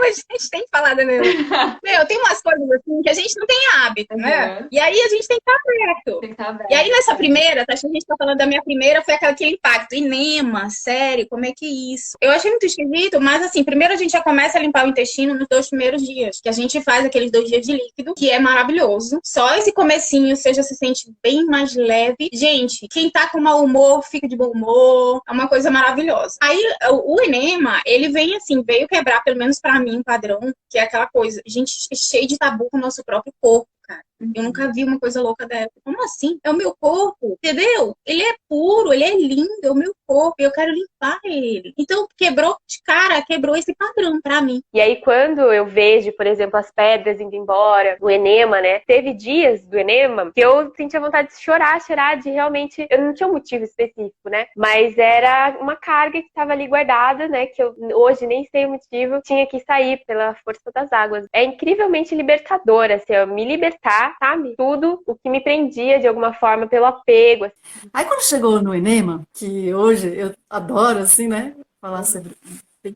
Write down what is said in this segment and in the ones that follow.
a gente tem que falar da meu. Meu, tem umas coisas assim que a gente não tem hábito, né? E aí a gente tem que estar aberto. Tem que estar aberto. E aí nessa primeira, acho que a gente tá falando da minha primeira, foi aquele impacto. Enema, sério, como é que é isso? Eu achei muito esquisito, mas assim, primeiro a gente já começa a limpar o intestino nos 2 primeiros dias. Que a gente faz aqueles 2 dias de líquido, que é maravilhoso. Só esse comecinho, você já se sente bem mais leve. Gente, quem tá com mau humor, fica de bom humor. É uma coisa maravilhosa. Aí, o enema, ele vem assim, veio quebrar, pelo menos pra mim, um padrão, que é aquela coisa, a gente é cheio de tabu com o nosso próprio corpo. Cara. Eu nunca vi uma coisa louca dessa. Como assim? É o meu corpo, entendeu? Ele é puro, ele é lindo, é o meu corpo, eu quero limpar ele. Então, quebrou de cara, quebrou esse padrão pra mim. E aí, quando eu vejo, por exemplo, as pedras indo embora, o enema, né? Teve dias do enema que eu sentia vontade de chorar, de realmente. Eu não tinha um motivo específico, né? Mas era uma carga que estava ali guardada, né? Que eu hoje nem sei o motivo, tinha que sair pela força das águas. É incrivelmente libertador, assim, eu me libertar, sabe? Tudo o que me prendia de alguma forma pelo apego. Assim. Aí quando chegou no enema, que hoje eu adoro, assim, né? Falar sobre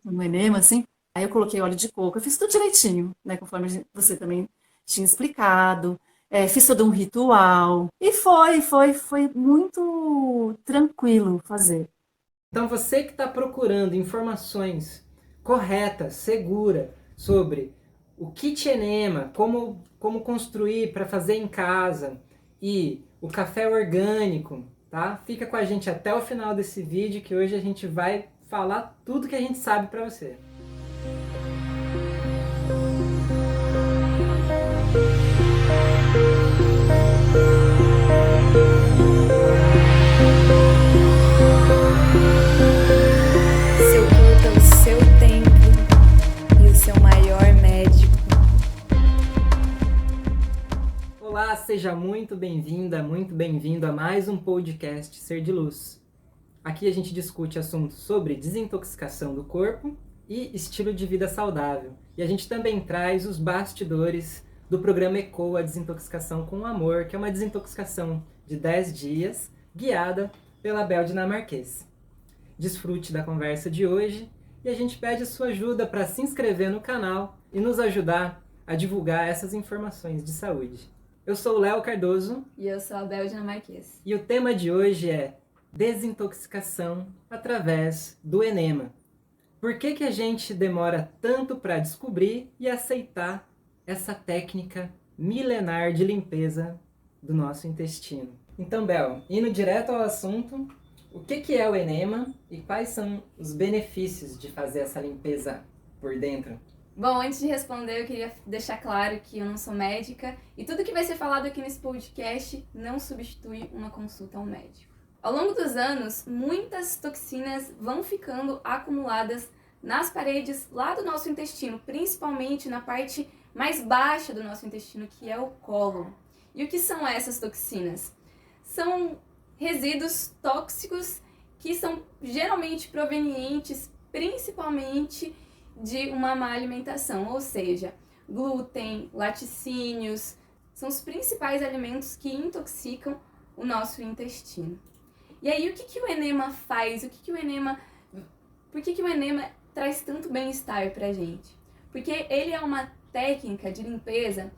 no enema, assim. Aí eu coloquei óleo de coco, eu fiz tudo direitinho, né? Conforme você também tinha explicado. Fiz todo um ritual. E foi muito tranquilo fazer. Então você que está procurando informações corretas, seguras sobre o kit enema, como construir para fazer em casa e o café orgânico, tá? Fica com a gente até o final desse vídeo que hoje a gente vai falar tudo que a gente sabe para você. Seu corpo é o seu templo e o seu maior médico. Olá, seja muito bem-vinda, muito bem-vindo a mais um podcast Ser de Luz. Aqui a gente discute assuntos sobre desintoxicação do corpo e estilo de vida saudável. E a gente também traz os bastidores do programa ECOA Desintoxicação com Amor, que é uma desintoxicação de 10 dias, guiada pela Bel Dinamarquês. Desfrute da conversa de hoje e a gente pede a sua ajuda para se inscrever no canal e nos ajudar a divulgar essas informações de saúde. Eu sou o Léo Cardoso. E eu sou a Bel Dinamarquês. E o tema de hoje é desintoxicação através do enema. Por que a gente demora tanto para descobrir e aceitar essa técnica milenar de limpeza do nosso intestino? Então, Bel, indo direto ao assunto, o que é o enema e quais são os benefícios de fazer essa limpeza por dentro? Bom, antes de responder, eu queria deixar claro que eu não sou médica e tudo que vai ser falado aqui nesse podcast não substitui uma consulta ao médico. Ao longo dos anos, muitas toxinas vão ficando acumuladas nas paredes lá do nosso intestino, principalmente na parte mais baixa do nosso intestino, que é o cólon. E o que são essas toxinas? São resíduos tóxicos que são geralmente provenientes principalmente de uma má alimentação, ou seja, glúten, laticínios, são os principais alimentos que intoxicam o nosso intestino. E aí, o que o enema faz? Por que o enema traz tanto bem-estar pra gente? Porque ele é uma técnica de limpeza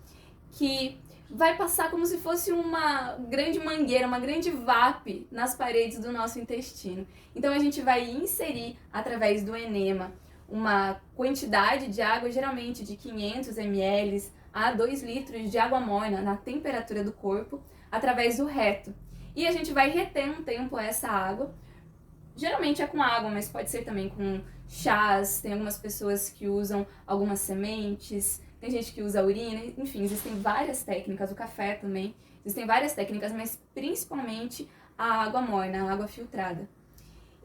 que vai passar como se fosse uma grande mangueira, uma grande vape nas paredes do nosso intestino. Então a gente vai inserir, através do enema, uma quantidade de água, geralmente de 500 ml a 2 litros de água morna na temperatura do corpo, através do reto. E a gente vai reter um tempo essa água. Geralmente é com água, mas pode ser também com chás. Tem algumas pessoas que usam algumas sementes, tem gente que usa urina, enfim, existem várias técnicas, o café também. Existem várias técnicas, mas principalmente a água morna, a água filtrada.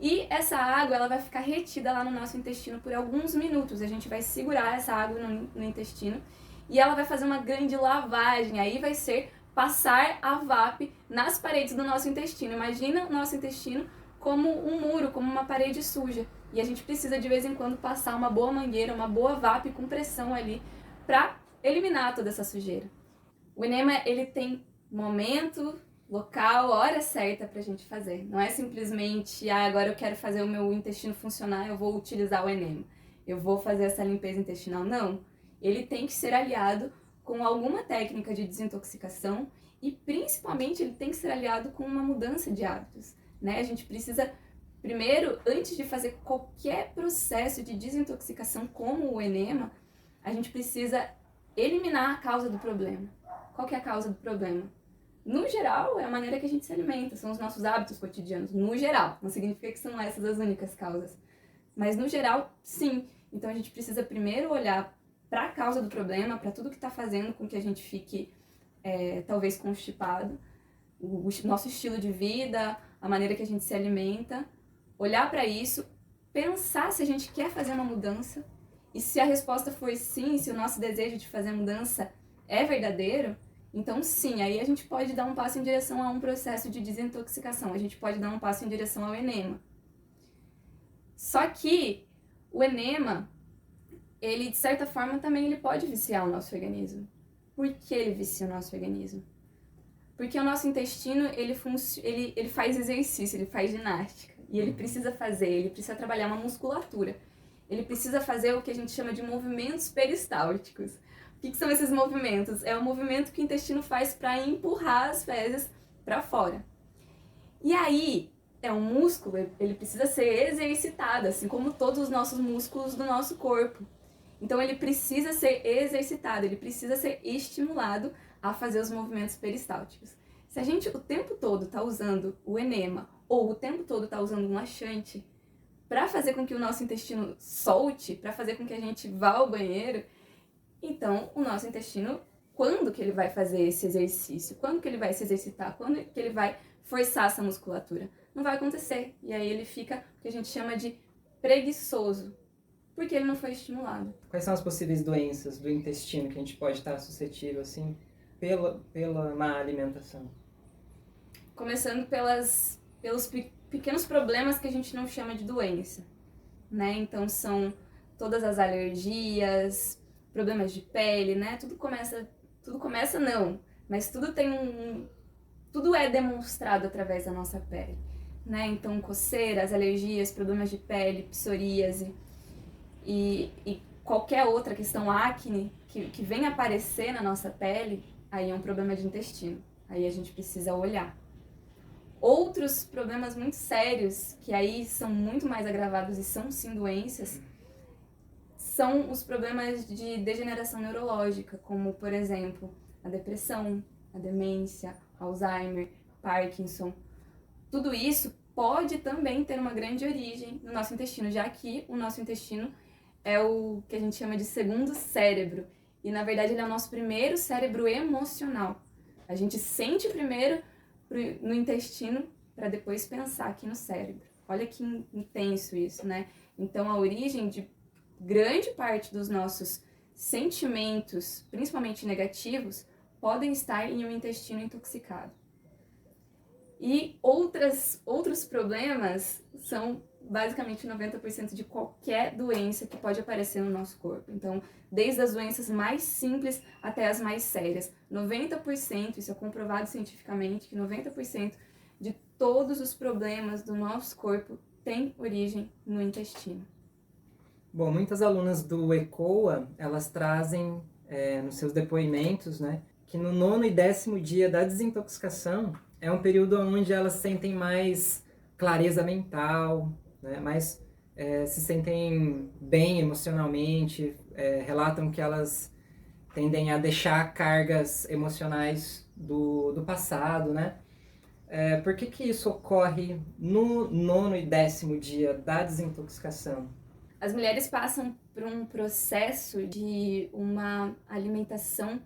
E essa água, ela vai ficar retida lá no nosso intestino por alguns minutos. A gente vai segurar essa água no intestino e ela vai fazer uma grande lavagem. Aí vai ser passar a vape nas paredes do nosso intestino. Imagina o nosso intestino como um muro, como uma parede suja. E a gente precisa de vez em quando passar uma boa mangueira, uma boa vape com pressão ali para eliminar toda essa sujeira. O enema, ele tem momento, local, hora certa pra gente fazer. Não é simplesmente, agora eu quero fazer o meu intestino funcionar, eu vou utilizar o enema. eu vou fazer essa limpeza intestinal. Não. Ele tem que ser aliado com alguma técnica de desintoxicação e, principalmente, ele tem que ser aliado com uma mudança de hábitos, né? A gente precisa, primeiro, antes de fazer qualquer processo de desintoxicação como o enema, a gente precisa eliminar a causa do problema. Qual que é a causa do problema? No geral, é a maneira que a gente se alimenta, são os nossos hábitos cotidianos. No geral, não significa que são essas as únicas causas. Mas no geral, sim. Então a gente precisa primeiro olhar para a causa do problema, para tudo que está fazendo com que a gente fique talvez constipado, o nosso estilo de vida, a maneira que a gente se alimenta, olhar para isso, pensar se a gente quer fazer uma mudança, e se a resposta for sim, se o nosso desejo de fazer a mudança é verdadeiro, então sim, aí a gente pode dar um passo em direção a um processo de desintoxicação, a gente pode dar um passo em direção ao enema. Só que o enema, ele de certa forma também ele pode viciar o nosso organismo. Por que ele vicia o nosso organismo? Porque o nosso intestino, ele faz exercício, ele faz ginástica. E ele precisa trabalhar uma musculatura. Ele precisa fazer o que a gente chama de movimentos peristálticos. O que são esses movimentos? É o movimento que o intestino faz para empurrar as fezes para fora. E aí, é um músculo, ele precisa ser exercitado, assim como todos os nossos músculos do nosso corpo. Então ele precisa ser exercitado, ele precisa ser estimulado a fazer os movimentos peristálticos. Se a gente o tempo todo está usando o enema ou o tempo todo está usando um laxante para fazer com que o nosso intestino solte, para fazer com que a gente vá ao banheiro, então o nosso intestino, quando que ele vai fazer esse exercício? Quando que ele vai se exercitar? Quando que ele vai forçar essa musculatura? Não vai acontecer. E aí ele fica o que a gente chama de preguiçoso, porque ele não foi estimulado. Quais são as possíveis doenças do intestino que a gente pode estar suscetível, assim, pela má alimentação? Começando pelos pequenos problemas que a gente não chama de doença, né? Então são todas as alergias, problemas de pele, né? Tudo começa não, mas tudo é demonstrado através da nossa pele, né? Então coceiras, alergias, problemas de pele, psoríase e qualquer outra questão, acne, que vem aparecer na nossa pele, aí é um problema de intestino. Aí a gente precisa olhar. Outros problemas muito sérios, que aí são muito mais agravados e são sim doenças, são os problemas de degeneração neurológica, como, por exemplo, a depressão, a demência, Alzheimer, Parkinson. Tudo isso pode também ter uma grande origem no nosso intestino, já que o nosso intestino é o que a gente chama de segundo cérebro. E, na verdade, ele é o nosso primeiro cérebro emocional. A gente sente primeiro no intestino para depois pensar aqui no cérebro. Olha que intenso isso, né? Então, a origem de grande parte dos nossos sentimentos, principalmente negativos, podem estar em um intestino intoxicado. E outros problemas são basicamente 90% de qualquer doença que pode aparecer no nosso corpo. Então, desde as doenças mais simples até as mais sérias. 90%, isso é comprovado cientificamente, que 90% de todos os problemas do nosso corpo têm origem no intestino. Bom, muitas alunas do ECOA, elas trazem nos seus depoimentos, né, que no 9º e 10º dia da desintoxicação é um período onde elas sentem mais clareza mental, né, mais se sentem bem emocionalmente, relatam que elas tendem a deixar cargas emocionais do passado, né? Por que isso ocorre no 9º e 10º dia da desintoxicação? As mulheres passam por um processo de uma alimentação,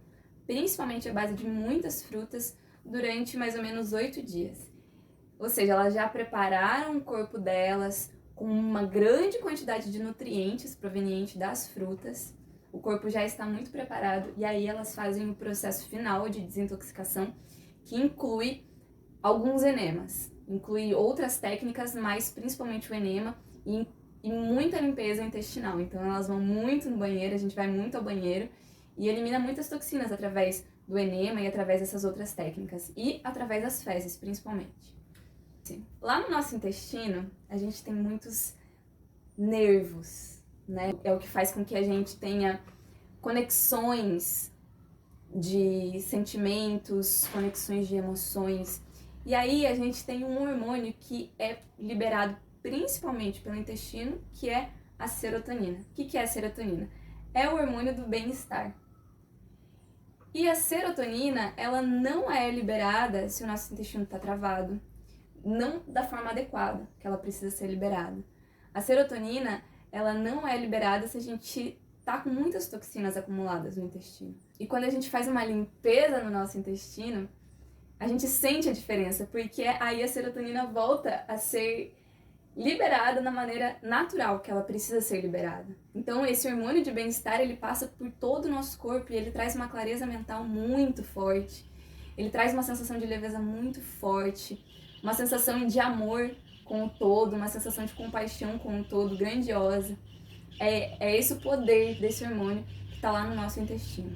principalmente à base de muitas frutas, durante mais ou menos 8 dias. Ou seja, elas já prepararam o corpo delas com uma grande quantidade de nutrientes provenientes das frutas. O corpo já está muito preparado e aí elas fazem o processo final de desintoxicação, que inclui alguns enemas, inclui outras técnicas, mas principalmente o enema e muita limpeza intestinal. Então elas vão muito no banheiro, a gente vai muito ao banheiro e elimina muitas toxinas através do enema e através dessas outras técnicas e através das fezes, principalmente. Sim. Lá no nosso intestino, a gente tem muitos nervos, né? É o que faz com que a gente tenha conexões de sentimentos, conexões de emoções. E aí a gente tem um hormônio que é liberado principalmente pelo intestino, que é a serotonina. O que é a serotonina? É o hormônio do bem-estar. E a serotonina, ela não é liberada se o nosso intestino está travado, não da forma adequada que ela precisa ser liberada. A serotonina, ela não é liberada se a gente tá com muitas toxinas acumuladas no intestino. E quando a gente faz uma limpeza no nosso intestino, a gente sente a diferença, porque aí a serotonina volta a ser liberada da maneira natural que ela precisa ser liberada. Então, esse hormônio de bem-estar, ele passa por todo o nosso corpo e ele traz uma clareza mental muito forte. Ele traz uma sensação de leveza muito forte, uma sensação de amor com o todo, uma sensação de compaixão com o todo, grandiosa. É esse o poder desse hormônio que está lá no nosso intestino.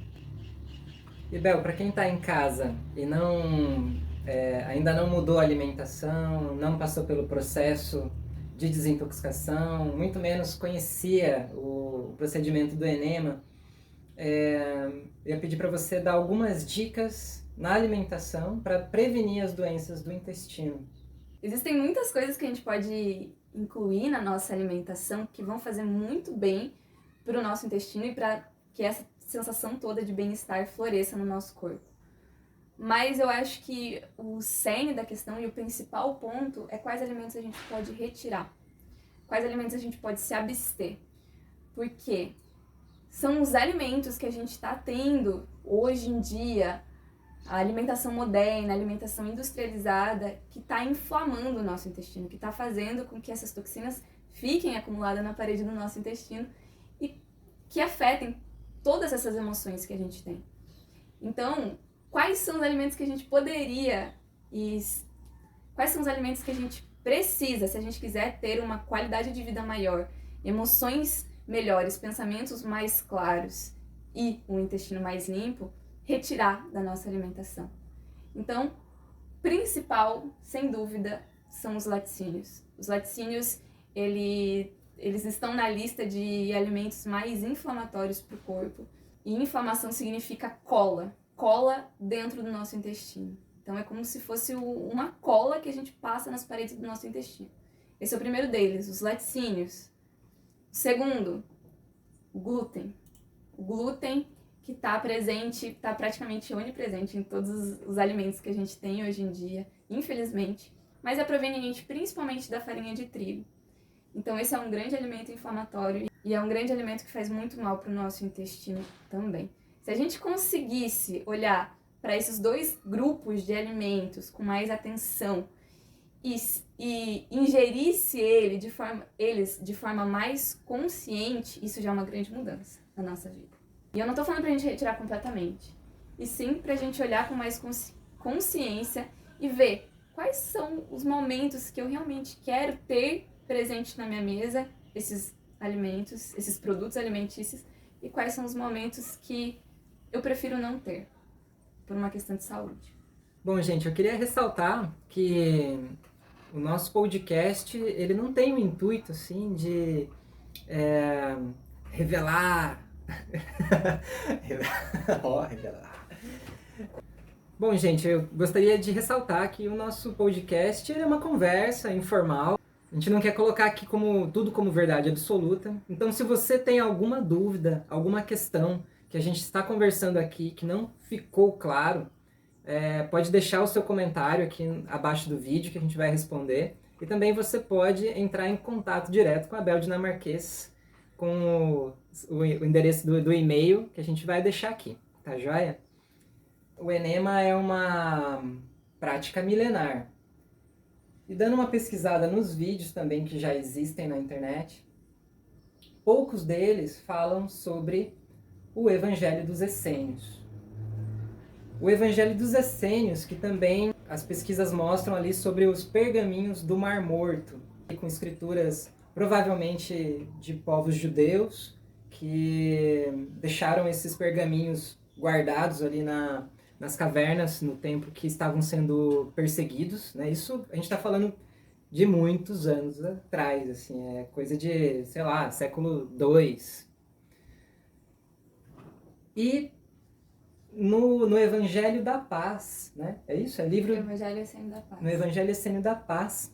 E Bel, para quem está em casa e ainda não mudou a alimentação, não passou pelo processo de desintoxicação, muito menos conhecia o procedimento do enema, eu ia pedir para você dar algumas dicas na alimentação para prevenir as doenças do intestino. Existem muitas coisas que a gente pode incluir na nossa alimentação que vão fazer muito bem para o nosso intestino e para que essa sensação toda de bem-estar floresça no nosso corpo. Mas eu acho que o cerne da questão e o principal ponto é quais alimentos a gente pode retirar, quais alimentos a gente pode se abster. Porque são os alimentos que a gente está tendo hoje em dia, a alimentação moderna, a alimentação industrializada, que está inflamando o nosso intestino, que está fazendo com que essas toxinas fiquem acumuladas na parede do nosso intestino e que afetem todas essas emoções que a gente tem. Então, quais são os alimentos que a gente poderia e quais são os alimentos que a gente precisa, se a gente quiser ter uma qualidade de vida maior, emoções melhores, pensamentos mais claros e um intestino mais limpo, retirar da nossa alimentação. Então, principal, sem dúvida, são os laticínios. Os laticínios, eles estão na lista de alimentos mais inflamatórios para o corpo. E inflamação significa cola dentro do nosso intestino. Então é como se fosse uma cola que a gente passa nas paredes do nosso intestino. Esse é o primeiro deles, os laticínios. Segundo, o glúten. O glúten que está presente, está praticamente onipresente em todos os alimentos que a gente tem hoje em dia, infelizmente, mas é proveniente principalmente da farinha de trigo. Então esse é um grande alimento inflamatório e é um grande alimento que faz muito mal para o nosso intestino também. Se a gente conseguisse olhar para esses dois grupos de alimentos com mais atenção e ingerisse eles de forma mais consciente, isso já é uma grande mudança na nossa vida. E eu não estou falando para a gente retirar completamente, e sim para a gente olhar com mais consciência e ver quais são os momentos que eu realmente quero ter presente na minha mesa, esses alimentos, esses produtos alimentícios, e quais são os momentos que eu prefiro não ter, por uma questão de saúde. Bom, gente, eu queria ressaltar que o nosso podcast, ele não tem o intuito, assim, de revelar... revelar. Bom, gente, eu gostaria de ressaltar que o nosso podcast é uma conversa informal. A gente não quer colocar aqui tudo como verdade absoluta. Então, se você tem alguma dúvida, alguma questão que a gente está conversando aqui que não ficou claro, pode deixar o seu comentário aqui abaixo do vídeo que a gente vai responder. E também você pode entrar em contato direto com a Bel Dinamarquês com o endereço do e-mail que a gente vai deixar aqui, tá joia? O enema é uma prática milenar. E dando uma pesquisada nos vídeos também que já existem na internet, poucos deles falam sobre o Evangelho dos Essênios. O Evangelho dos Essênios, que também as pesquisas mostram ali sobre os pergaminhos do Mar Morto, com escrituras provavelmente de povos judeus, que deixaram esses pergaminhos guardados ali nas cavernas no tempo que estavam sendo perseguidos, né? Isso a gente está falando de muitos anos atrás, assim, é coisa de, sei lá, século II. E no Evangelho da Paz, né? É isso? É livro... O Evangelho Essênio da Paz. No Evangelho Essênio da Paz,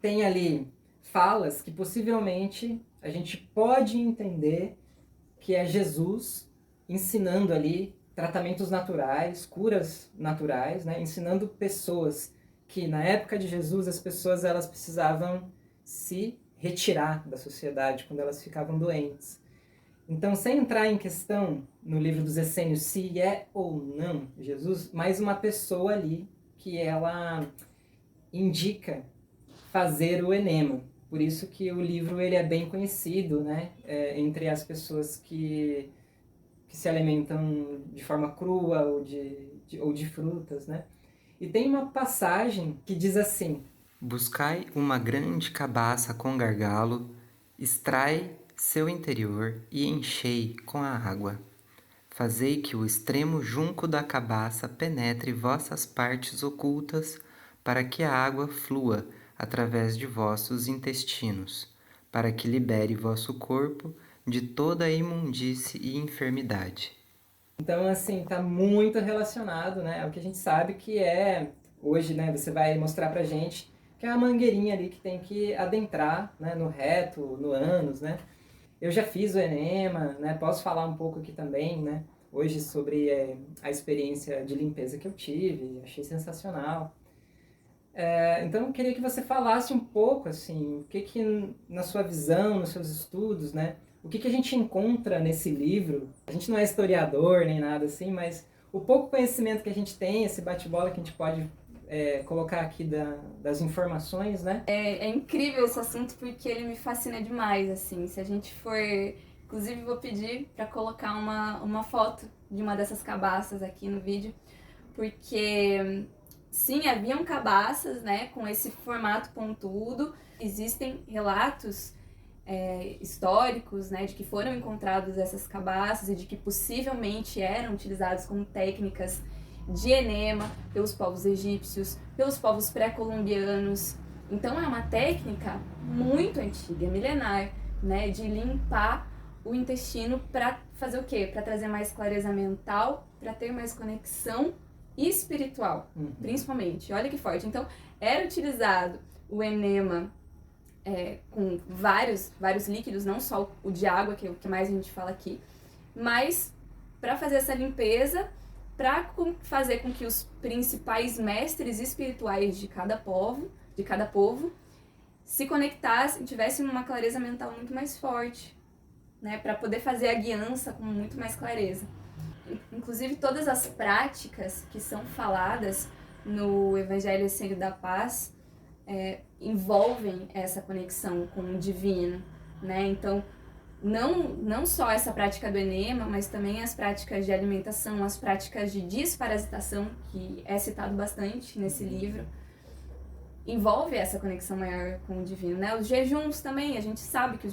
tem ali falas que possivelmente a gente pode entender que é Jesus ensinando ali tratamentos naturais, curas naturais, né? Ensinando pessoas que na época de Jesus as pessoas elas precisavam se retirar da sociedade quando elas ficavam doentes. Então, sem entrar em questão no livro dos Essênios se é ou não Jesus, mais uma pessoa ali que ela indica fazer o enema. Por isso que o livro ele é bem conhecido, né? Entre as pessoas que se alimentam de forma crua ou de frutas, né? E tem uma passagem que diz assim: buscai uma grande cabaça com gargalo, extrai seu interior e enchei com a água. Fazei que o extremo junco da cabaça penetre vossas partes ocultas, para que a água flua através de vossos intestinos, para que libere vosso corpo de toda a imundície e enfermidade. Então, assim, tá muito relacionado, né? É o que a gente sabe que hoje, né? Você vai mostrar pra gente que é a mangueirinha ali que tem que adentrar, né? No reto, no ânus, né? Eu já fiz o enema, né? Posso falar um pouco aqui também, né? Hoje sobre a experiência de limpeza que eu tive, achei sensacional. Então, eu queria que você falasse um pouco, assim, o que na sua visão, nos seus estudos, né? O que a gente encontra nesse livro? A gente não é historiador nem nada assim, mas o pouco conhecimento que a gente tem, esse bate-bola que a gente pode colocar aqui das informações, né? É incrível esse assunto porque ele me fascina demais, assim. Se a gente for... Inclusive, vou pedir para colocar uma foto de uma dessas cabaças aqui no vídeo, porque... Sim, haviam cabaças, né, com esse formato pontudo. Existem relatos históricos, né, de que foram encontradas essas cabaças e de que possivelmente eram utilizadas como técnicas de enema pelos povos egípcios, pelos povos pré-colombianos. Então é uma técnica muito antiga, milenar, né, de limpar o intestino para fazer o quê? Para trazer mais clareza mental, para ter mais conexão espiritual, principalmente. Olha que forte. Então, era utilizado o enema com vários líquidos, não só o de água, que é o que mais a gente fala aqui, mas para fazer essa limpeza, para fazer com que os principais mestres espirituais de cada povo se conectassem, tivessem uma clareza mental muito mais forte, né, para poder fazer a guiança com muito mais clareza. Inclusive, todas as práticas que são faladas no Evangelho Essênio da Paz envolvem essa conexão com o divino, né? Então, não só essa prática do enema, mas também as práticas de alimentação, as práticas de desparasitação, que é citado bastante nesse livro, envolve essa conexão maior com o divino, né? Os jejuns também, a gente sabe que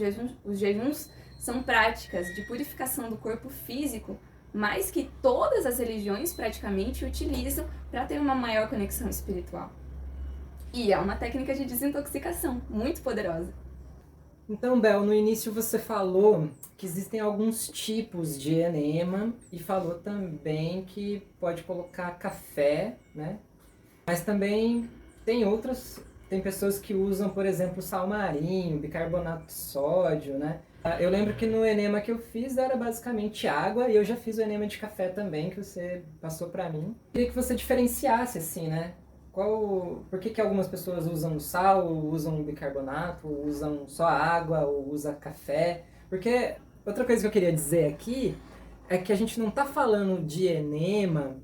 os jejuns são práticas de purificação do corpo físico, mas que todas as religiões praticamente utilizam para ter uma maior conexão espiritual. E é uma técnica de desintoxicação muito poderosa. Então, Bel, no início você falou que existem alguns tipos de enema e falou também que pode colocar café, né? Mas também tem pessoas que usam, por exemplo, sal marinho, bicarbonato de sódio, né? Eu lembro que no enema que eu fiz era basicamente água, e eu já fiz o enema de café também, que você passou pra mim. Queria que você diferenciasse, assim, né? Por que algumas pessoas usam sal, ou usam bicarbonato, ou usam só água, ou usam café? Porque outra coisa que eu queria dizer aqui é que a gente não tá falando de enema,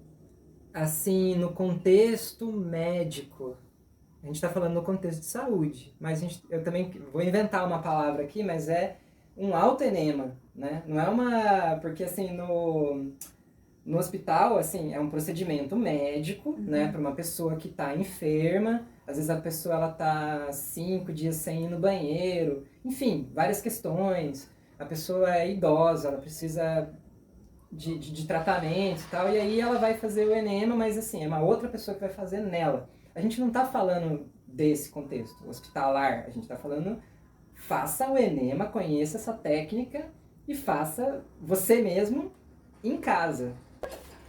assim, no contexto médico. A gente tá falando no contexto de saúde. Mas eu também vou inventar uma palavra aqui, mas é um autoenema, né? Não é uma... Porque, assim, no hospital, assim, é um procedimento médico, né? Para uma pessoa que tá enferma. Às vezes a pessoa, ela tá 5 dias sem ir no banheiro. Enfim, várias questões. A pessoa é idosa, ela precisa de tratamento e tal. E aí ela vai fazer o enema, mas, assim, é uma outra pessoa que vai fazer nela. A gente não tá falando desse contexto hospitalar, a gente está falando, faça o enema, conheça essa técnica e faça você mesmo em casa.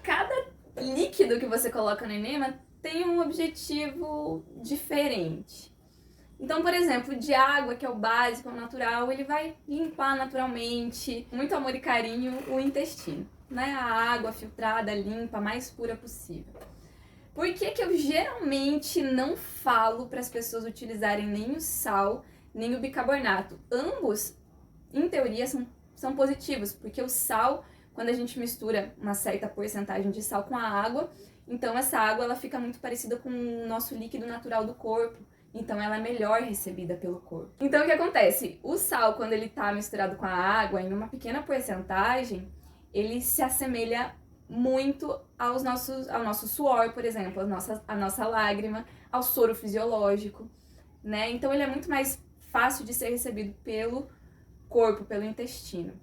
Cada líquido que você coloca no enema tem um objetivo diferente. Então, por exemplo, de água, que é o básico, é o natural, ele vai limpar naturalmente, com muito amor e carinho, o intestino, né? A água filtrada, limpa, a mais pura possível. Por que que eu geralmente não falo para as pessoas utilizarem nem o sal, nem o bicarbonato? Ambos, em teoria, são positivos, porque o sal, quando a gente mistura uma certa porcentagem de sal com a água, então essa água ela fica muito parecida com o nosso líquido natural do corpo. Então ela é melhor recebida pelo corpo. Então o que acontece? O sal, quando ele está misturado com a água, em uma pequena porcentagem, ele se assemelha muito ao nosso suor, por exemplo, a nossa lágrima, ao soro fisiológico, né? Então ele é muito mais fácil de ser recebido pelo corpo, pelo intestino.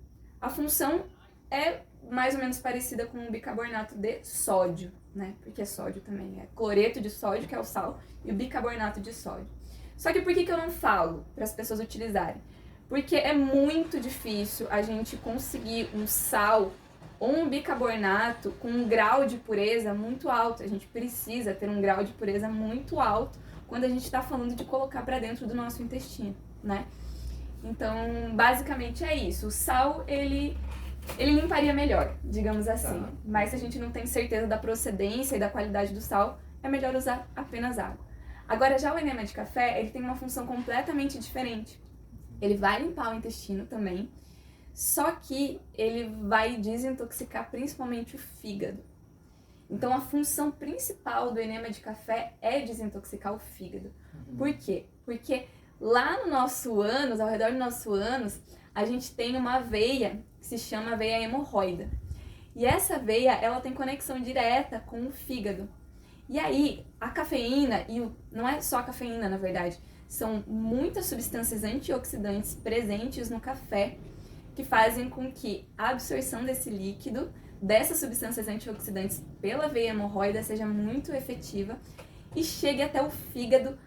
A função é mais ou menos parecida com o bicarbonato de sódio, né? Porque sódio também é cloreto de sódio, que é o sal, e o bicarbonato de sódio. Só que por que eu não falo para as pessoas utilizarem? Porque é muito difícil a gente conseguir um sal ou um bicarbonato com um grau de pureza muito alto. A gente precisa ter um grau de pureza muito alto quando a gente está falando de colocar para dentro do nosso intestino, né? Então, basicamente é isso. O sal, ele limparia melhor, digamos assim. Tá. Mas se a gente não tem certeza da procedência e da qualidade do sal, é melhor usar apenas água. Agora, já o enema de café, ele tem uma função completamente diferente. Ele vai limpar o intestino também, só que ele vai desintoxicar principalmente o fígado. Então, a função principal do enema de café é desintoxicar o fígado. Por quê? Porque lá no nosso ânus, ao redor do nosso ânus, a gente tem uma veia que se chama veia hemorroida. E essa veia, ela tem conexão direta com o fígado. E aí, a cafeína, não é só a cafeína, na verdade, são muitas substâncias antioxidantes presentes no café que fazem com que a absorção desse líquido, dessas substâncias antioxidantes pela veia hemorroida, seja muito efetiva e chegue até o fígado,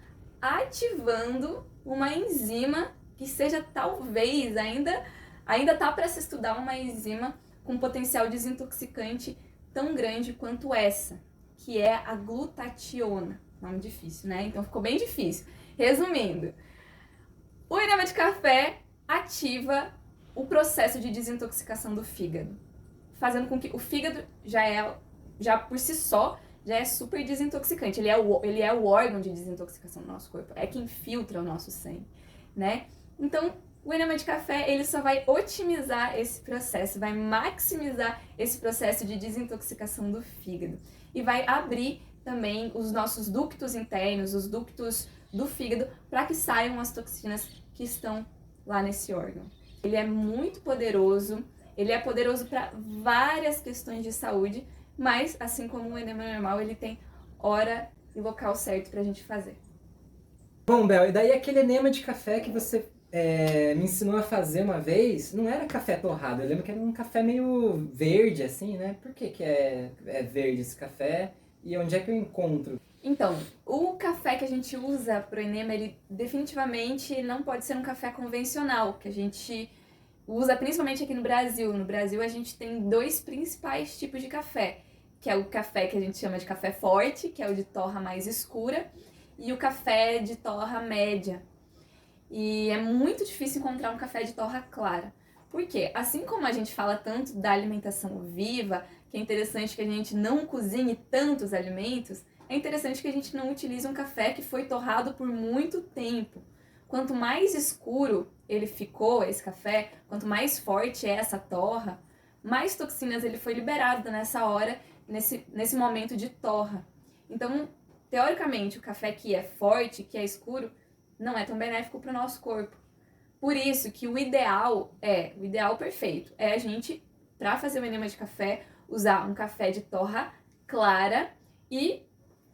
ativando uma enzima que seja talvez, ainda tá para se estudar uma enzima com potencial desintoxicante tão grande quanto essa, que é a glutationa. Nome difícil, né? Então ficou bem difícil. Resumindo, o enema de café ativa o processo de desintoxicação do fígado, fazendo com que o fígado já por si só, já é super desintoxicante. Ele é o órgão de desintoxicação do nosso corpo, é quem filtra o nosso sangue, né? Então, o enema de café, ele só vai otimizar esse processo, vai maximizar esse processo de desintoxicação do fígado e vai abrir também os nossos ductos internos, os ductos do fígado, para que saiam as toxinas que estão lá nesse órgão. Ele é muito poderoso, ele é poderoso para várias questões de saúde, mas, assim como o enema normal, ele tem hora e local certo pra gente fazer. Bom, Bel, e daí aquele enema de café que você me ensinou a fazer uma vez, não era café torrado, eu lembro que era um café meio verde, assim, né? Por que é verde esse café e onde é que eu encontro? Então, o café que a gente usa pro enema, ele definitivamente não pode ser um café convencional, que a gente usa principalmente aqui no Brasil. No Brasil a gente tem dois principais tipos de café, que é o café que a gente chama de café forte, que é o de torra mais escura, e o café de torra média. E é muito difícil encontrar um café de torra clara. Por quê? Assim como a gente fala tanto da alimentação viva, que é interessante que a gente não cozinhe tantos alimentos, é interessante que a gente não utilize um café que foi torrado por muito tempo. Quanto mais escuro ele ficou, esse café, quanto mais forte é essa torra, mais toxinas ele foi liberado nessa hora, nesse momento de torra. Então, teoricamente, o café que é forte, que é escuro, não é tão benéfico para o nosso corpo. Por isso que o ideal perfeito, é a gente, para fazer o enema de café, usar um café de torra clara e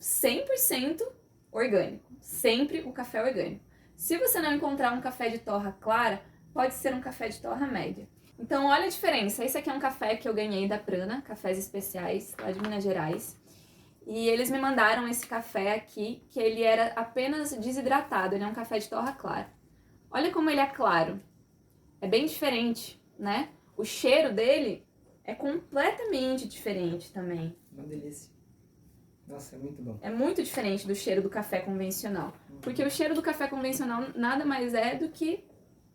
100% orgânico. Sempre o café orgânico. Se você não encontrar um café de torra clara, pode ser um café de torra média. Então, olha a diferença. Esse aqui é um café que eu ganhei da Prana, Cafés Especiais, lá de Minas Gerais. E eles me mandaram esse café aqui, que ele era apenas desidratado, ele é um café de torra clara. Olha como ele é claro. É bem diferente, né? O cheiro dele é completamente diferente também. Uma delícia. Nossa, é muito bom. É muito diferente do cheiro do café convencional. Porque o cheiro do café convencional nada mais é do que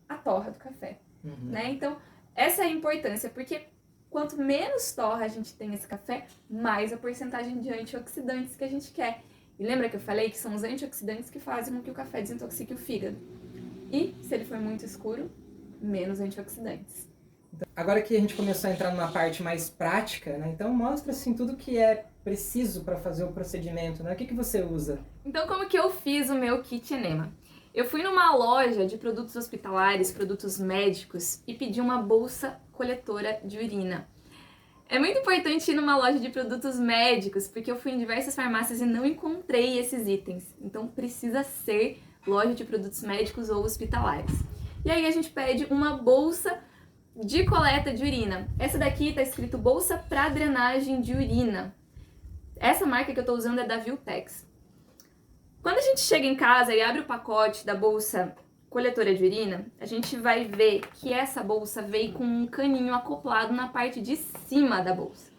a torra do café, né? Então, essa é a importância, porque quanto menos torra a gente tem esse café, mais a porcentagem de antioxidantes que a gente quer. E lembra que eu falei que são os antioxidantes que fazem com que o café desintoxique o fígado. E, se ele for muito escuro, menos antioxidantes. Agora que a gente começou a entrar numa parte mais prática, né? Então mostra assim tudo que é preciso para fazer o procedimento, né? O que você usa? Então, como que eu fiz o meu kit enema? Eu fui numa loja de produtos hospitalares, produtos médicos e pedi uma bolsa coletora de urina. É muito importante ir numa loja de produtos médicos, porque eu fui em diversas farmácias e não encontrei esses itens. Então precisa ser loja de produtos médicos ou hospitalares. E aí a gente pede uma bolsa de coleta de urina. Essa daqui tá escrito bolsa para drenagem de urina. Essa marca que eu tô usando é da Viltex. Quando a gente chega em casa e abre o pacote da bolsa coletora de urina, a gente vai ver que essa bolsa veio com um caninho acoplado na parte de cima da bolsa.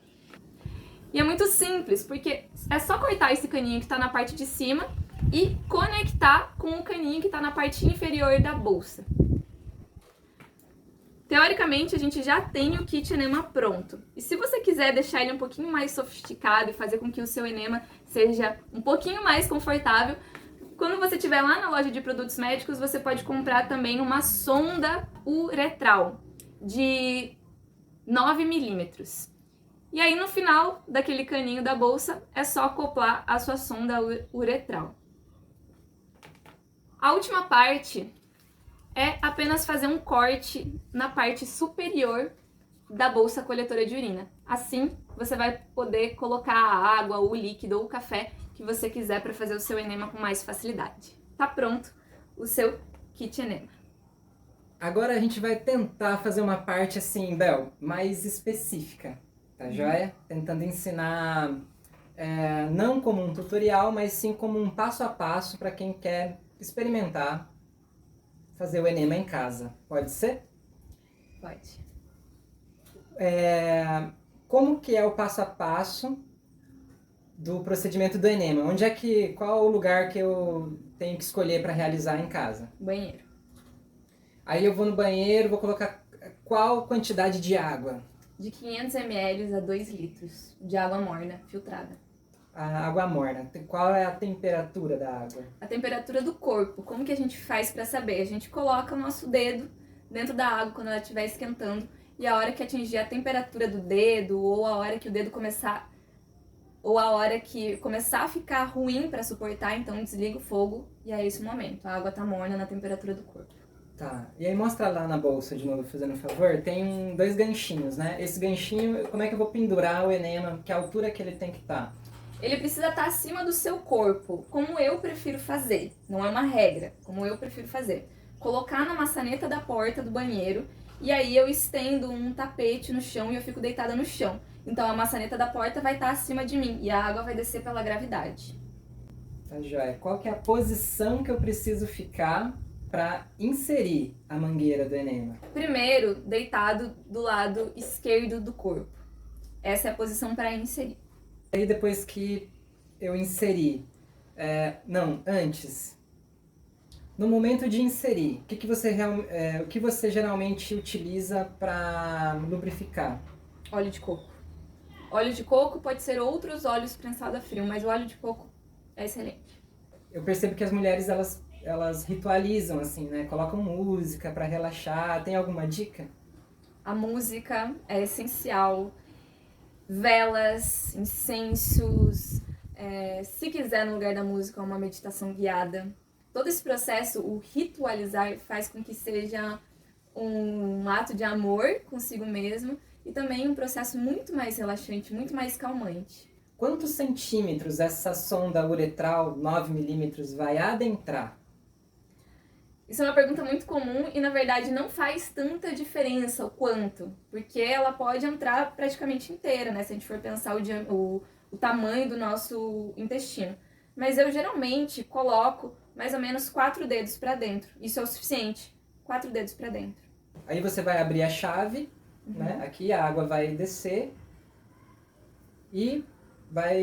E é muito simples, porque é só cortar esse caninho que está na parte de cima e conectar com o caninho que está na parte inferior da bolsa. Teoricamente, a gente já tem o kit enema pronto. E se você quiser deixar ele um pouquinho mais sofisticado e fazer com que o seu enema seja um pouquinho mais confortável, quando você estiver lá na loja de produtos médicos, você pode comprar também uma sonda uretral de 9 milímetros. E aí, no final daquele caninho da bolsa, é só acoplar a sua sonda uretral. A última parte é apenas fazer um corte na parte superior da bolsa coletora de urina. Assim, você vai poder colocar a água, o líquido ou o café que você quiser para fazer o seu enema com mais facilidade. Tá pronto o seu kit enema. Agora a gente vai tentar fazer uma parte assim, Bel, mais específica, tá joia? Tentando ensinar, não como um tutorial, mas sim como um passo a passo para quem quer experimentar fazer o enema em casa. Pode ser? Pode. Como que é o passo a passo do procedimento do enema? Qual o lugar que eu tenho que escolher para realizar em casa? Banheiro. Aí eu vou no banheiro, vou colocar qual quantidade de água? De 500 ml a 2 litros de água morna filtrada. A água morna. Qual é a temperatura da água? A temperatura do corpo. Como que a gente faz para saber? A gente coloca o nosso dedo dentro da água quando ela estiver esquentando e a hora que atingir a temperatura do dedo ou a hora que o dedo começar a ficar ruim para suportar, então desliga o fogo e é esse o momento. A água tá morna na temperatura do corpo. Tá. E aí mostra lá na bolsa de novo, fazendo um favor. Tem 2 ganchinhos, né? Esse ganchinho, como é que eu vou pendurar o enema? Que altura que ele tem que estar? Ele precisa estar acima do seu corpo, como eu prefiro fazer. Não é uma regra, como eu prefiro fazer. Colocar na maçaneta da porta do banheiro e aí eu estendo um tapete no chão e eu fico deitada no chão. Então a maçaneta da porta vai estar acima de mim e a água vai descer pela gravidade. Tá joia. Qual que é a posição que eu preciso ficar para inserir a mangueira do enema? Primeiro, deitado do lado esquerdo do corpo. Essa é a posição para inserir. Aí depois que eu inseri, antes, no momento de inserir, o que você geralmente utiliza para lubrificar? Óleo de coco. Óleo de coco pode ser outros óleos prensados a frio, mas o óleo de coco é excelente. Eu percebo que as mulheres, elas ritualizam, assim, né? Colocam música para relaxar. Tem alguma dica? A música é essencial. Velas, incensos, se quiser no lugar da música uma meditação guiada. Todo esse processo, o ritualizar, faz com que seja um ato de amor consigo mesmo e também um processo muito mais relaxante, muito mais calmante. Quantos centímetros essa sonda uretral 9 milímetros vai adentrar? Isso é uma pergunta muito comum e, na verdade, não faz tanta diferença o quanto, porque ela pode entrar praticamente inteira, né? Se a gente for pensar o tamanho do nosso intestino. Mas eu geralmente coloco mais ou menos 4 dedos para dentro. Isso é o suficiente. 4 dedos para dentro. Aí você vai abrir a chave, né? Aqui a água vai descer e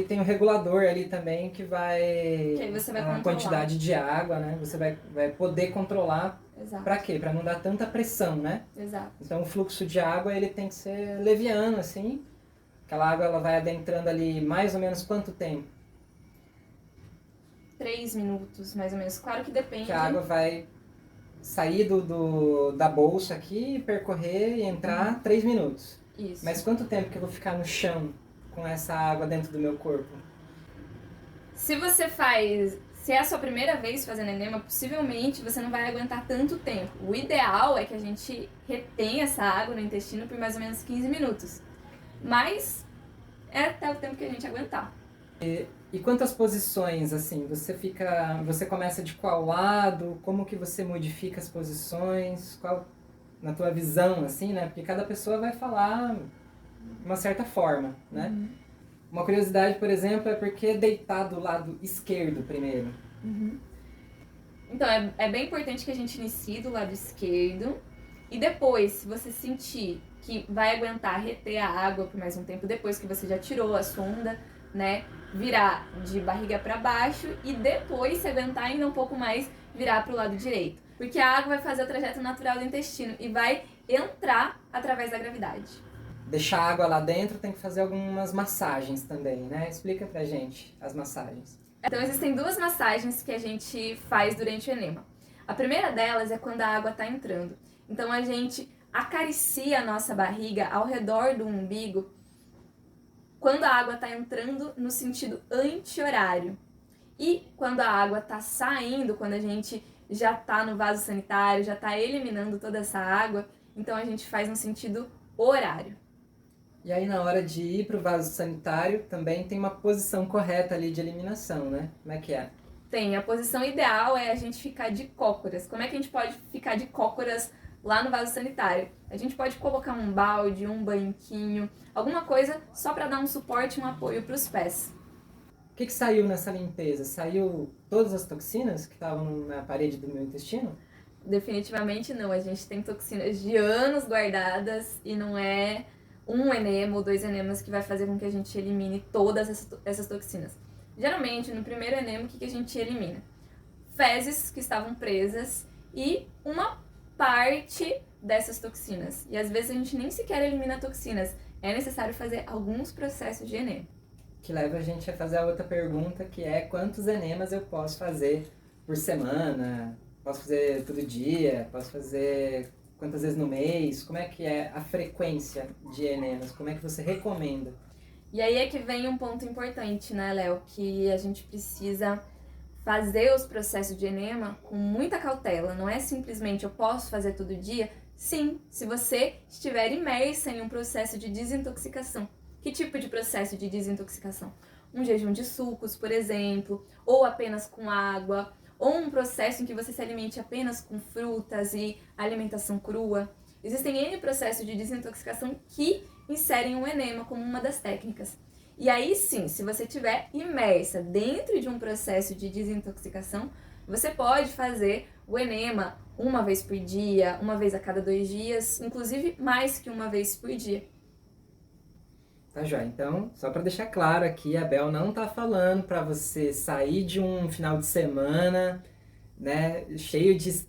tem um regulador ali também que aí você vai a controlar quantidade de água, né? Você vai poder controlar. Exato. Para quê? Para não dar tanta pressão, né? Exato. Então o fluxo de água ele tem que ser leviano, assim. Aquela água ela vai adentrando ali mais ou menos quanto tempo? 3 minutos, mais ou menos. Claro que depende. Que a água vai sair da bolsa aqui, percorrer e entrar 3 minutos. Isso. Mas quanto tempo que eu vou ficar no chão com essa água dentro do meu corpo? Se é a sua primeira vez fazendo enema, possivelmente você não vai aguentar tanto tempo. O ideal é que a gente retenha essa água no intestino por mais ou menos 15 minutos. Mas é até o tempo que a gente aguentar. E quantas posições, assim, você começa de qual lado? Como que você modifica as posições? Qual, na tua visão, assim, né? Porque cada pessoa vai falar de uma certa forma, né? Uma curiosidade, por exemplo, é porque deitar do lado esquerdo primeiro. Então, é bem importante que a gente inicie do lado esquerdo. E depois, se você sentir que vai aguentar reter a água por mais um tempo, depois que você já tirou a sonda, né? Virar de barriga para baixo e depois, se aguentar ainda um pouco mais, virar para o lado direito. Porque a água vai fazer o trajeto natural do intestino e vai entrar através da gravidade. Deixar a água lá dentro, tem que fazer algumas massagens também, né? Explica pra gente as massagens. Então, existem 2 massagens que a gente faz durante o enema. A primeira delas é quando a água está entrando. Então, a gente acaricia a nossa barriga ao redor do umbigo quando a água está entrando no sentido anti-horário. E quando a água está saindo, quando a gente já está no vaso sanitário, já está eliminando toda essa água, então a gente faz no sentido horário. E aí, na hora de ir para o vaso sanitário, também tem uma posição correta ali de eliminação, né? Como é que é? Tem. A posição ideal é a gente ficar de cócoras. Como é que a gente pode ficar de cócoras lá no vaso sanitário? A gente pode colocar um balde, um banquinho, alguma coisa só para dar um suporte, um apoio para os pés. O que saiu nessa limpeza? Saiu todas as toxinas que estavam na parede do meu intestino? Definitivamente não. A gente tem toxinas de anos guardadas e não é um enema ou 2 enemas que vai fazer com que a gente elimine todas essas toxinas. Geralmente, no primeiro enema, o que a gente elimina? Fezes que estavam presas e uma parte dessas toxinas. E às vezes a gente nem sequer elimina toxinas. É necessário fazer alguns processos de enema. Que leva a gente a fazer a outra pergunta, que é quantos enemas eu posso fazer por semana? Posso fazer todo dia? Posso fazer quantas vezes no mês? Como é que é a frequência de enemas? Como é que você recomenda? E aí é que vem um ponto importante, né, Léo? Que a gente precisa fazer os processos de enema com muita cautela. Não é simplesmente eu posso fazer todo dia. Sim, se você estiver imersa em um processo de desintoxicação. Que tipo de processo de desintoxicação? Um jejum de sucos, por exemplo, ou apenas com água, ou um processo em que você se alimente apenas com frutas e alimentação crua. Existem N processos de desintoxicação que inserem o enema como uma das técnicas. E aí sim, se você estiver imersa dentro de um processo de desintoxicação, você pode fazer o enema uma vez por dia, uma vez a cada 2 dias, inclusive mais que uma vez por dia. Tá joia. Então, só para deixar claro aqui, a Bel não tá falando para você sair de um final de semana, né, cheio de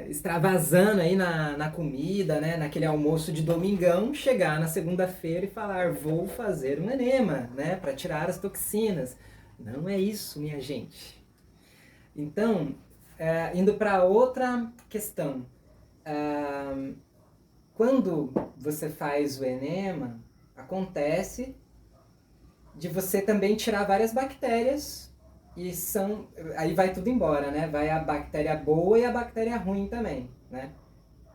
extravasando aí na comida, né, naquele almoço de domingão, chegar na segunda-feira e falar, vou fazer um enema, né, para tirar as toxinas. Não é isso, minha gente. Então, indo para outra questão. Quando você faz o enema, acontece de você também tirar várias bactérias e aí vai tudo embora, né? Vai a bactéria boa e a bactéria ruim também, né?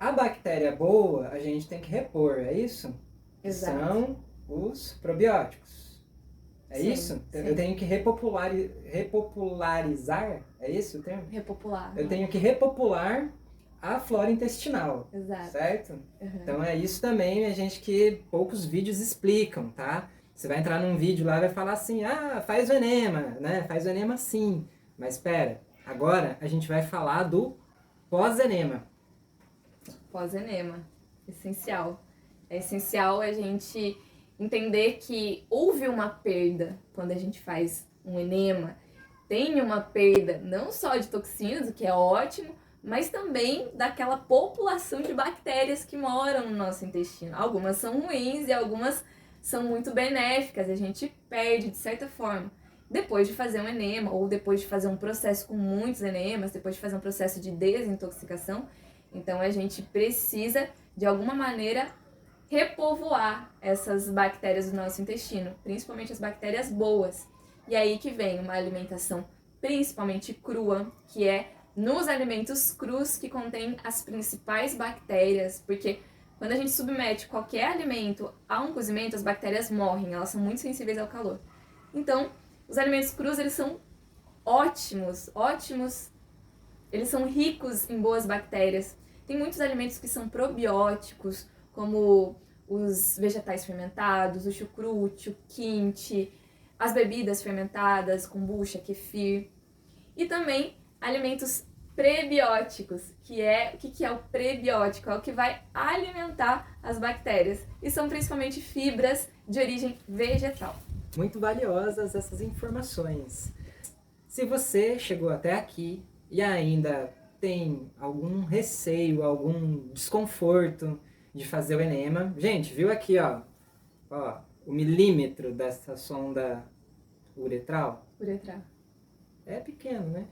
A bactéria boa a gente tem que repor, é isso? Exato. São os probióticos. É Sim, isso? sim. Eu tenho que repopularizar, é esse o termo? Repopular. Eu tenho que repopular a flora intestinal, Exato. certo? Uhum. Então é isso também, a gente, que poucos vídeos explicam, tá? Você vai entrar num vídeo lá e vai falar assim, faz o enema, né? Faz o enema sim. Mas espera, agora a gente vai falar do pós-enema. Pós-enema, essencial. É essencial a gente entender que houve uma perda quando a gente faz um enema. Tem uma perda não só de toxinas, o que é ótimo, mas também daquela população de bactérias que moram no nosso intestino. Algumas são ruins e algumas são muito benéficas, a gente perde de certa forma. Depois de fazer um enema, ou depois de fazer um processo com muitos enemas, depois de fazer um processo de desintoxicação, então a gente precisa, de alguma maneira, repovoar essas bactérias do nosso intestino, principalmente as bactérias boas. E aí que vem uma alimentação principalmente crua, que é nos alimentos crus que contém as principais bactérias, porque quando a gente submete qualquer alimento a um cozimento, as bactérias morrem, elas são muito sensíveis ao calor. Então, os alimentos crus, eles são ótimos, eles são ricos em boas bactérias. Tem muitos alimentos que são probióticos, como os vegetais fermentados, o chucrute, o quinte, as bebidas fermentadas, kombucha, kefir. E também alimentos prebióticos, que é o que é o prebiótico? É o que vai alimentar as bactérias. E são principalmente fibras de origem vegetal. Muito valiosas essas informações. Se você chegou até aqui e ainda tem algum receio, algum desconforto de fazer o enema, gente, viu aqui, ó o milímetro dessa sonda uretral? Uretral. É pequeno, né?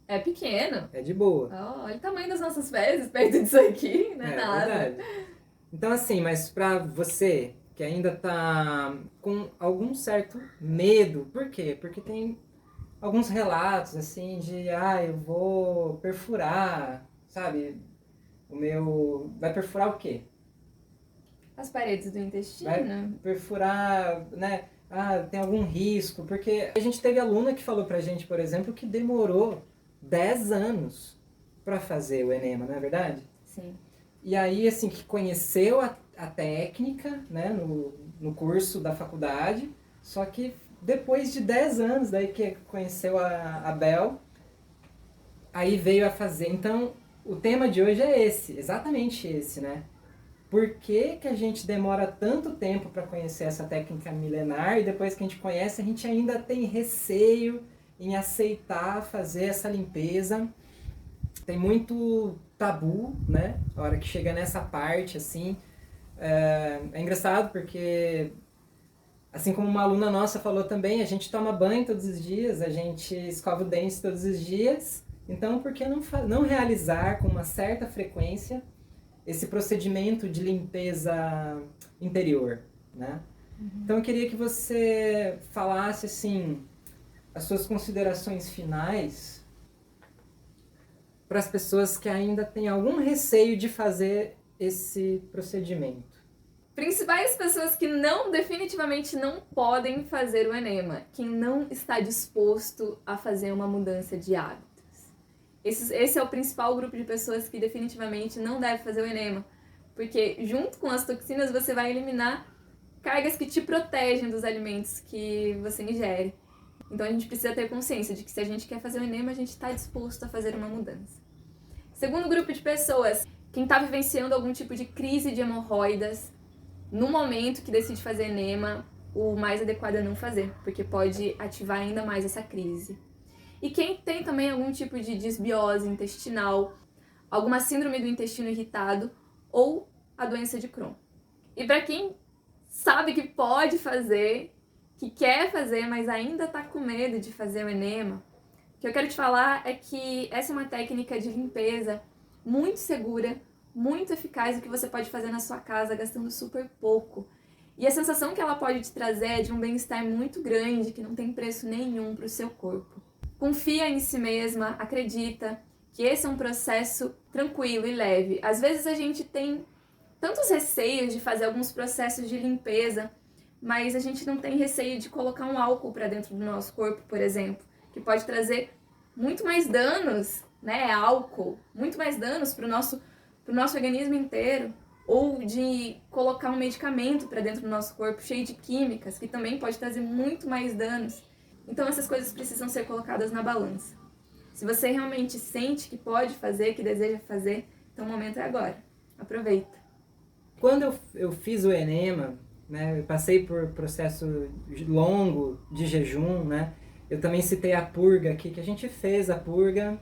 É pequeno. É de boa. Olha o tamanho das nossas fezes perto disso aqui, não é nada. Verdade. Então, assim, mas pra você que ainda tá com algum certo medo, por quê? Porque tem alguns relatos, assim, de, eu vou perfurar, sabe? Vai perfurar o quê? As paredes do intestino. Vai perfurar, né? Tem algum risco? Porque a gente teve aluna que falou pra gente, por exemplo, que demorou 10 anos para fazer o enema, não é verdade? Sim. E aí, assim, que conheceu a técnica, né, no curso da faculdade, só que depois de 10 anos, daí que conheceu a Bel, aí veio a fazer. Então, o tema de hoje é exatamente esse, né? Por que que a gente demora tanto tempo para conhecer essa técnica milenar e depois que a gente conhece, a gente ainda tem receio em aceitar fazer essa limpeza? Tem muito tabu, né? A hora que chega nessa parte, assim. É engraçado porque, assim como uma aluna nossa falou também, a gente toma banho todos os dias, a gente escova o dente todos os dias. Então, por que não realizar com uma certa frequência esse procedimento de limpeza interior, né? Então, eu queria que você falasse, assim, as suas considerações finais para as pessoas que ainda têm algum receio de fazer esse procedimento. Principais pessoas que definitivamente não podem fazer o enema, quem não está disposto a fazer uma mudança de hábitos. Esse é o principal grupo de pessoas que definitivamente não deve fazer o enema, porque junto com as toxinas você vai eliminar cargas que te protegem dos alimentos que você ingere. Então a gente precisa ter consciência de que se a gente quer fazer o enema, a gente está disposto a fazer uma mudança. Segundo grupo de pessoas, quem está vivenciando algum tipo de crise de hemorroidas, no momento que decide fazer enema, o mais adequado é não fazer, porque pode ativar ainda mais essa crise. E quem tem também algum tipo de disbiose intestinal, alguma síndrome do intestino irritado ou a doença de Crohn. E para quem sabe que pode fazer, que quer fazer, mas ainda está com medo de fazer o enema, o que eu quero te falar é que essa é uma técnica de limpeza muito segura, muito eficaz, e que você pode fazer na sua casa gastando super pouco. E a sensação que ela pode te trazer é de um bem-estar muito grande, que não tem preço nenhum para o seu corpo. Confia em si mesma, acredita que esse é um processo tranquilo e leve. Às vezes a gente tem tantos receios de fazer alguns processos de limpeza, mas a gente não tem receio de colocar um álcool para dentro do nosso corpo, por exemplo, que pode trazer muito mais danos, né? Álcool, muito mais danos para o nosso organismo inteiro ou de colocar um medicamento para dentro do nosso corpo cheio de químicas, que também pode trazer muito mais danos. Então essas coisas precisam ser colocadas na balança. Se você realmente sente que pode fazer, que deseja fazer, então o momento é agora. Aproveita. Quando eu fiz o enema, né, eu passei por processo longo de jejum, né? Eu também citei a purga aqui, que a gente fez a purga,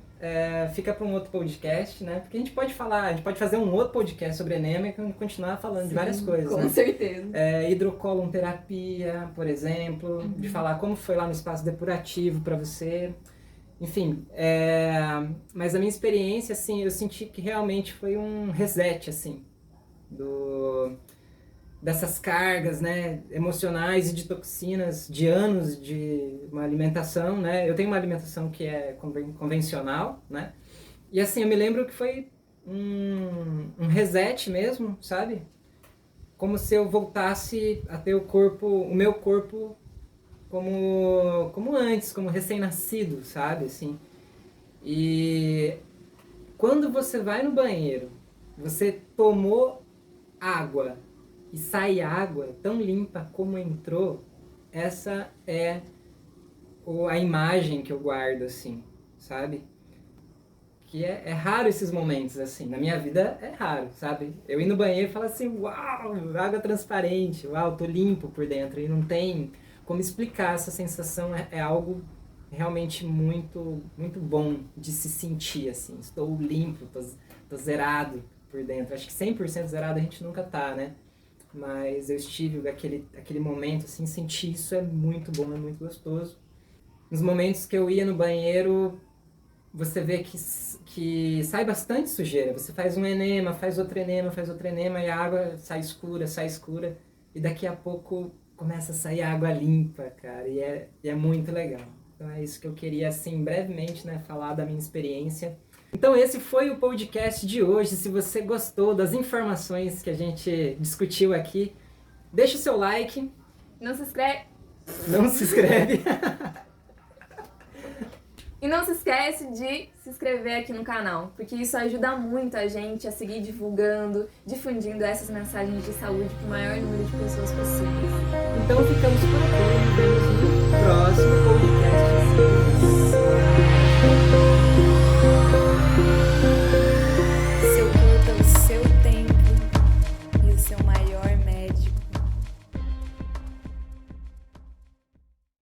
fica para um outro podcast, né? Porque a gente pode fazer um outro podcast sobre enema e continuar falando de várias coisas, com né? certeza. Hidrocolonterapia, por exemplo, de falar como foi lá no espaço depurativo para você. Enfim, mas a minha experiência, assim, eu senti que realmente foi um reset, assim, dessas cargas, né, emocionais e de toxinas de anos de uma alimentação, né? Eu tenho uma alimentação que é convencional, né? E assim, eu me lembro que foi um reset mesmo, sabe? Como se eu voltasse a ter o meu corpo como antes, como recém-nascido, sabe? Assim. E quando você vai no banheiro, você tomou água e sai água tão limpa como entrou, essa é a imagem que eu guardo, assim, sabe? Que é raro esses momentos, assim. Na minha vida é raro, sabe? Eu ir no banheiro e falar assim, uau, água transparente, uau, tô limpo por dentro. E não tem como explicar essa sensação, é algo realmente muito, muito bom de se sentir, assim. Estou limpo, tô zerado por dentro. Acho que 100% zerado a gente nunca tá, né? Mas eu estive aquele momento, assim, sentir isso é muito bom, é muito gostoso. Nos momentos que eu ia no banheiro, você vê que sai bastante sujeira. Você faz um enema, faz outro enema, e a água sai escura, e daqui a pouco começa a sair água limpa, cara, e é muito legal. Então é isso que eu queria, assim, brevemente, né, falar da minha experiência. Então esse foi o podcast de hoje. Se você gostou das informações que a gente discutiu aqui, deixa o seu like. Não se inscreve. Não se inscreve. E não se esquece de se inscrever aqui no canal, porque isso ajuda muito a gente a seguir divulgando, difundindo essas mensagens de saúde para o maior número de pessoas possível. Então ficamos por aqui. Nos vemos no próximo podcast.